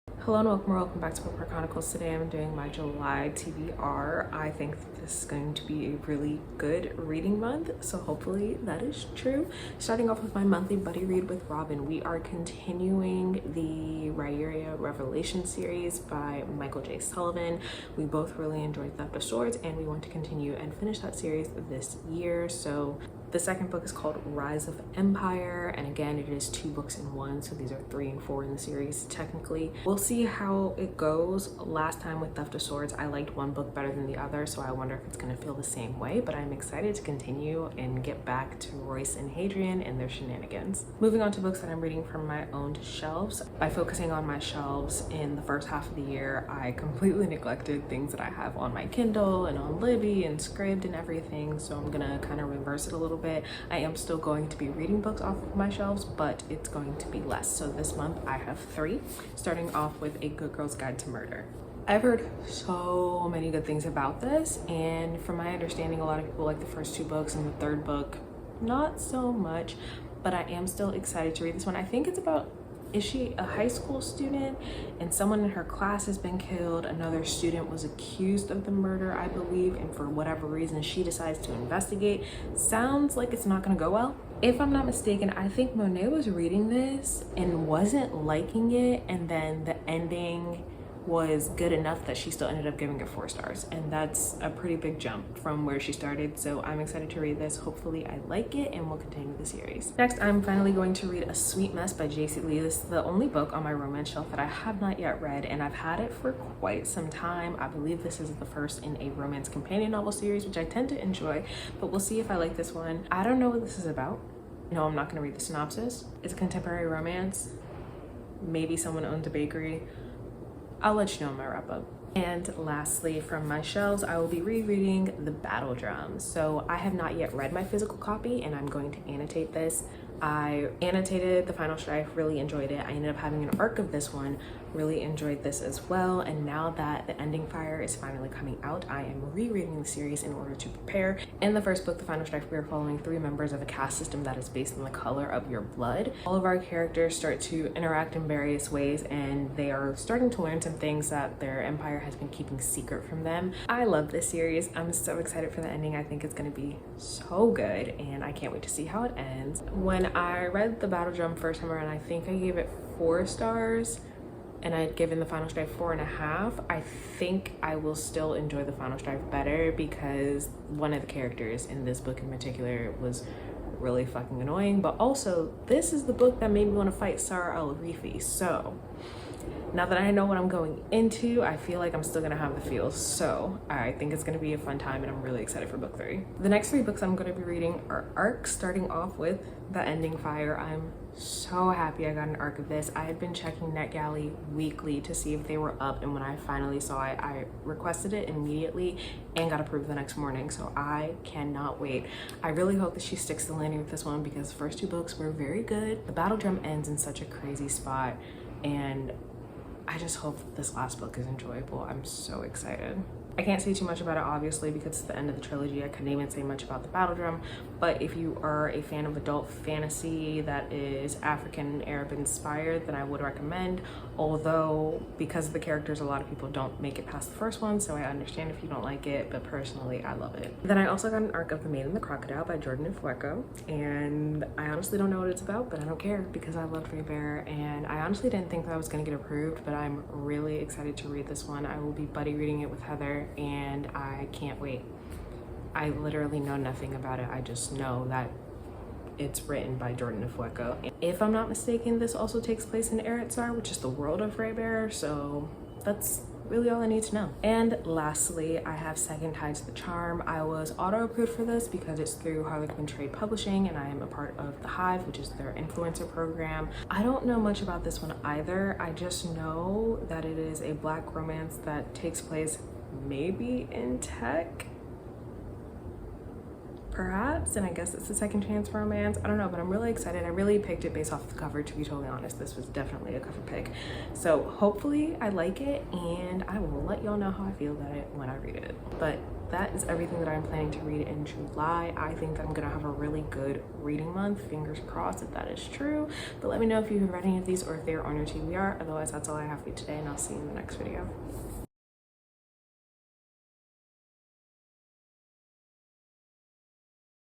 Hello and welcome back to Bookmark Chronicles. Today I'm doing my July TBR. I think this is going to be a really good reading month, so hopefully that is true. Starting off with my monthly buddy read with Robin, we are continuing the Raya Revelation series by Michael J. Sullivan. We both really enjoyed Theft of Swords and we want to continue and finish that series this year. So the second book is called Rise of Empire, and again, it is 2 books in one, so these are 3 and 4 in the series technically. We'll see how it goes. Last time with Theft of Swords, I liked one book better than the other, so I wonder if it's gonna feel the same way, but I'm excited to continue and get back to Royce and Hadrian and their shenanigans. Moving on to books that I'm reading from my own shelves. By focusing on my shelves in the first half of the year, I completely neglected things that I have on my Kindle and on Libby and Scribd and everything, so I'm gonna kind of reverse it a little bit. I am still going to be reading books off of my shelves, but it's going to be less. So this month I have 3, starting off with A Good Girl's Guide to Murder. I've heard so many good things about this, and from my understanding, a lot of people like the first 2 books, and the third book not so much, but I am still excited to read this one. I think it's about, is she a high school student and someone in her class has been killed? Another student was accused of the murder, I believe, and for whatever reason she decides to investigate. Sounds like it's not gonna go well. If I'm not mistaken, I think Monet was reading this and wasn't liking it, and then the ending was good enough that she still ended up giving it 4 stars, and that's a pretty big jump from where she started. So I'm excited to read this. Hopefully I like it and we'll continue the series. Next, I'm finally going to read A Sweet Mess by J.C. Lee. This is the only book on my romance shelf that I have not yet read, and I've had it for quite some time. I believe this is the first in a romance companion novel series, which I tend to enjoy, but we'll see if I like this one. I don't know what this is about. No, I'm not going to read the synopsis. It's a contemporary romance. Maybe someone owns a bakery. I'll let you know in my wrap up. And lastly, from my shelves, I will be rereading The Battle Drum. So I have not yet read my physical copy, and I'm going to annotate this. I annotated The Final Strife, really enjoyed it. I ended up having an arc of this one, really enjoyed this as well. And now that The Ending Fire is finally coming out, I am rereading the series in order to prepare. In the first book, The Final Strife, we are following 3 members of a caste system that is based on the color of your blood. All of our characters start to interact in various ways, and they are starting to learn some things that their empire has been keeping secret from them. I love this series. I'm so excited for the ending. I think it's going to be so good, and I can't wait to see how it ends. When I read The Battle Drum first time around, I think I gave it 4 stars, and I'd given The Final Strife 4.5. I think I will still enjoy The Final Strife better because one of the characters in this book in particular was really fucking annoying, but also this is the book that made me want to fight Sarah al-Arifi. So now that I know what I'm going into, I feel like I'm still gonna have the feels. So I think it's gonna be a fun time, and I'm really excited for book 3. The next 3 books I'm gonna be reading are arcs, starting off with The Ending Fire. I'm so happy I got an arc of this. I had been checking NetGalley weekly to see if they were up, and when I finally saw it, I requested it immediately and got approved the next morning. So I cannot wait. I really hope that she sticks the landing with this one because the first 2 books were very good. The Battle Drum ends in such a crazy spot, and I just hope that this last book is enjoyable. I'm so excited. I can't say too much about it, obviously, because it's the end of the trilogy. I couldn't even say much about The Battle Drum, but if you are a fan of adult fantasy that is African and Arab inspired, then I would recommend, although because of the characters, a lot of people don't make it past the first one, so I understand if you don't like it, but personally, I love it. Then I also got an arc of The Maid and the Crocodile by Jordan Fueco, and I honestly don't know what it's about, but I don't care because I loved Raybearer, and I honestly didn't think that I was gonna get approved, but I'm really excited to read this one. I will be buddy reading it with Heather, and I can't wait. I literally know nothing about it. I just know that it's written by Jordan Fueco. If I'm not mistaken, this also takes place in Eretzar, which is the world of Raybearer, so that's really all I need to know. And lastly, I have Second Tides to the Charm. I was auto-approved for this because it's through Harlequin Trade Publishing, and I am a part of the Hive, which is their influencer program. I don't know much about this one either. I just know that it is a Black romance that takes place maybe in tech, perhaps, and I guess it's a second chance romance. I don't know, but I'm really excited. I really picked it based off the cover, to be totally honest. This was definitely a cover pick. So hopefully I like it, and I will let y'all know how I feel about it when I read it. But that is everything that I'm planning to read in July. I think that I'm gonna have a really good reading month. Fingers crossed if that is true. But let me know if you have read any of these or if they're on your TBR. Otherwise, that's all I have for you today, and I'll see you in the next video.